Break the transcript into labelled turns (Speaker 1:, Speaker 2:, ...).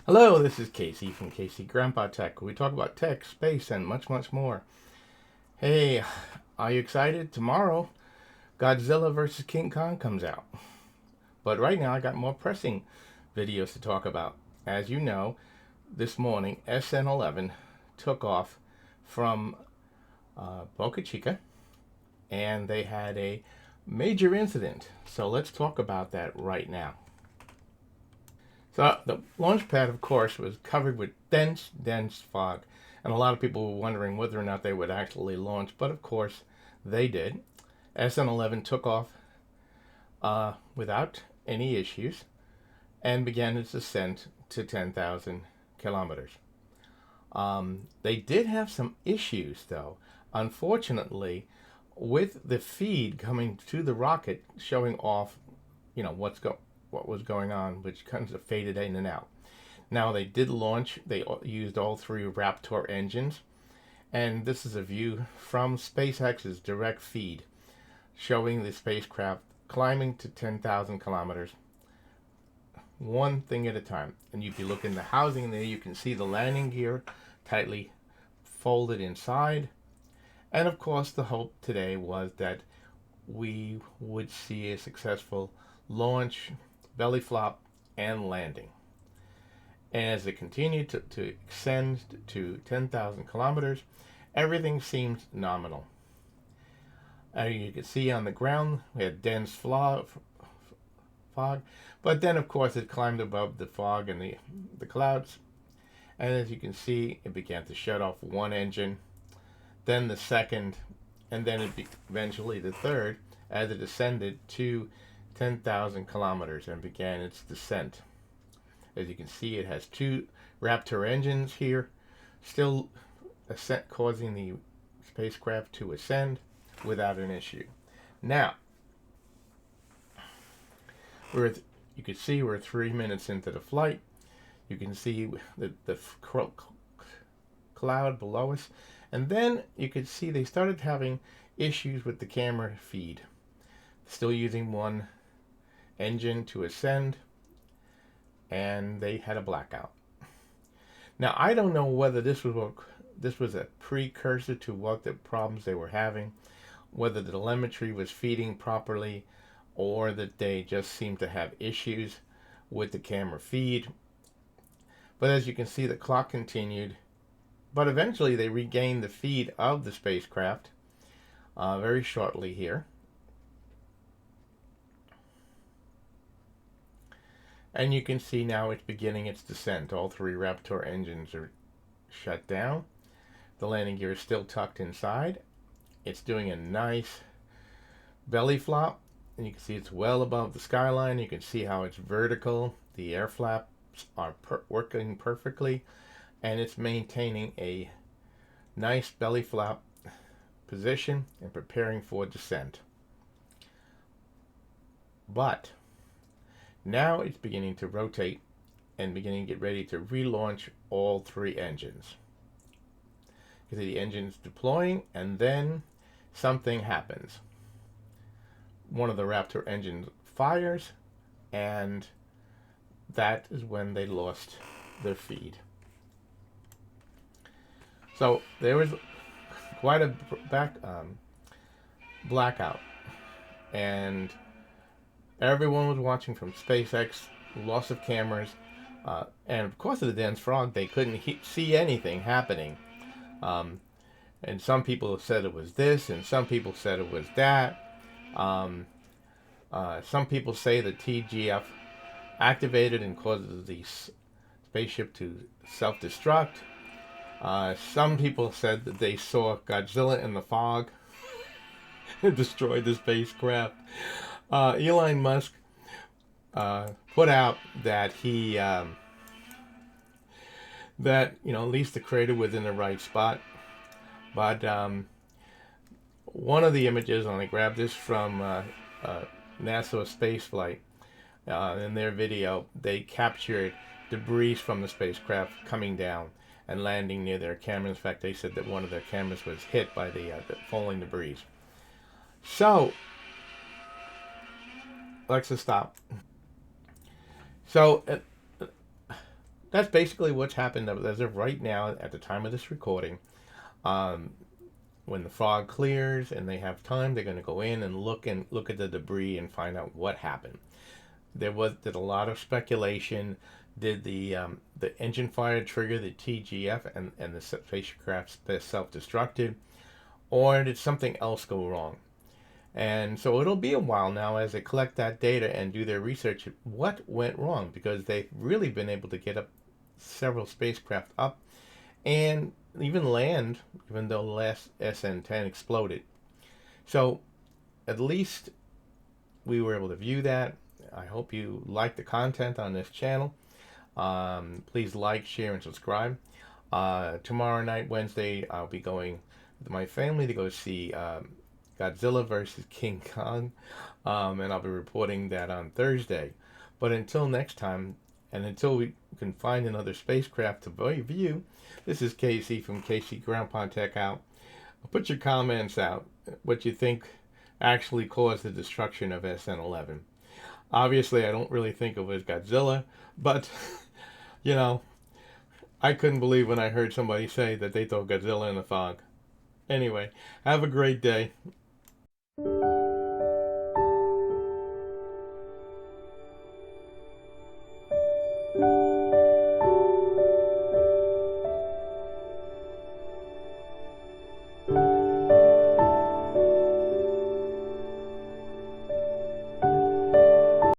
Speaker 1: Hello, this is Casey from Casey Grandpa Tech. We talk about tech, space, and much, much more. Hey, are you excited? Tomorrow, Godzilla vs. King Kong comes out. But right now, I got more pressing videos to talk about. As you know, this morning, SN11 took off from Boca Chica, and they had a major incident. So let's talk about that right now. So the launch pad, of course, was covered with dense, dense fog. And a lot of people were wondering whether or not they would actually launch. But of course, they did. SN11 took off without any issues and began its ascent to 10,000 kilometers. They did have some issues, though. Unfortunately, with the feed coming to the rocket showing off, what was going on, which kind of faded in and out. Now they did launch. They used all three Raptor engines, and this is a view from SpaceX's direct feed, showing the spacecraft climbing to 10,000 kilometers, one thing at a time. And if you look in the housing there, you can see the landing gear tightly folded inside. And of course, the hope today was that we would see a successful launch, belly flop, and landing. And as it continued to ascend to 10,000 kilometers, everything seemed nominal. You could see on the ground, we had dense fog, but then, of course, it climbed above the fog and the clouds. And as you can see, it began to shut off one engine, then the second, and then eventually the third, as it ascended to 10,000 kilometers and began its descent. As you can see, it has two Raptor engines here, still causing the spacecraft to ascend without an issue. Now, you can see we're 3 minutes into the flight. You can see the cloud below us. And then you can see they started having issues with the camera feed. Still using one engine to ascend, and they had a blackout. Now, I don't know whether this was a precursor to what the problems they were having, whether the telemetry was feeding properly, or that they just seemed to have issues with the camera feed. But as you can see, the clock continued, but eventually they regained the feed of the spacecraft very shortly here. And you can see now it's beginning its descent. All three Raptor engines are shut down. The landing gear is still tucked inside. It's doing a nice belly flop. And you can see it's well above the skyline. You can see how it's vertical. The air flaps are working perfectly. And it's maintaining a nice belly flop position and preparing for descent. But now it's beginning to rotate and beginning to get ready to relaunch all three engines. You see the engines deploying, and then something happens. One of the Raptor engines fires, and that is when they lost their feed. So there was quite a blackout, and everyone was watching from SpaceX, loss of cameras, and of course of the dense fog, they couldn't see anything happening. And some people said it was this, and some people said it was that. Some people say the TGF activated and causes the spaceship to self-destruct. Some people said that they saw Godzilla in the fog and destroyed the spacecraft. Elon Musk put out that that at least the crater was in the right spot. But one of the images, and I grabbed this from NASA spaceflight, in their video, they captured debris from the spacecraft coming down and landing near their cameras. In fact, they said that one of their cameras was hit by the falling debris. So, Alexa, stop. So, that's basically what's happened as of right now at the time of this recording. Um, when the fog clears and they have time, they're going to go in and look at the debris and find out what happened. Did a lot of speculation. Did the engine fire trigger the TGF and the spacecraft self-destructed, or did something else go wrong? And so it'll be a while now as they collect that data and do their research. What went wrong? Because they've really been able to get up several spacecraft up and even land, even though the last SN10 exploded. So at least we were able to view that. I hope you like the content on this channel. Please like, share, and subscribe. Tomorrow night, Wednesday, I'll be going with my family to go see Godzilla versus King Kong, and I'll be reporting that on Thursday. But until next time, and until we can find another spacecraft to view, this is Casey from Casey Grandpa Tech out. Put your comments out, what you think actually caused the destruction of SN11. Obviously, I don't really think it was Godzilla, but, you know, I couldn't believe when I heard somebody say that they thought Godzilla in the fog. Anyway, have a great day.